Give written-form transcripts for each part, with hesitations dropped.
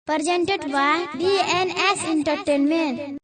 Presented by DNS Entertainment.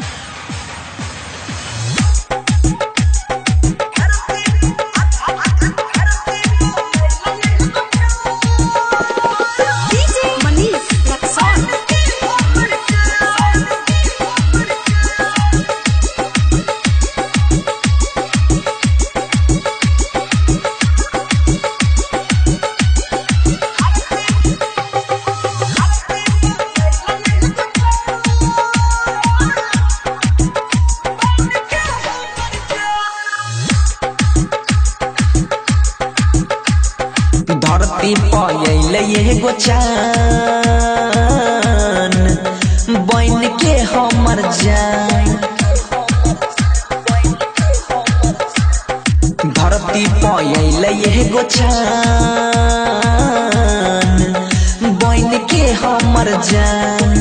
धरती पयले एगो चान बन के हमर जान। धरती पयले एगो चान बन के हमर जान।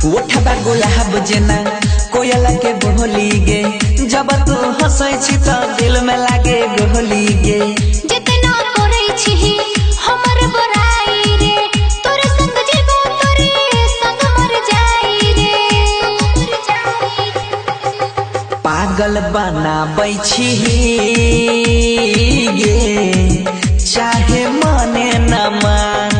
उठबा गुलाब जेना कोयला के बोली गे, जब तू हंसै छी त दिल में लागे गोली गे। जितना करै छी हमर बड़ाई रे, तोरे संग जीबो तोरे संग मर जाई रे। पागल बनाबै छी गे चाहे माने न मान।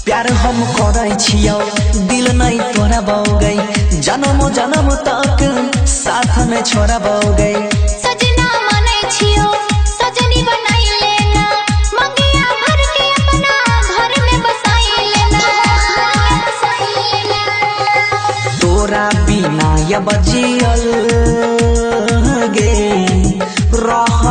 प्यार हम करै छियौ दिल नहीं तोरा बौगै, जन्म जन्म तक साथ में छोड़ा बौगै। सजना माने छियो सजनी बनाई लेना, मंगिया भर के अपना घर में बसाई लेना। तोरा बिना अब जियल गे रह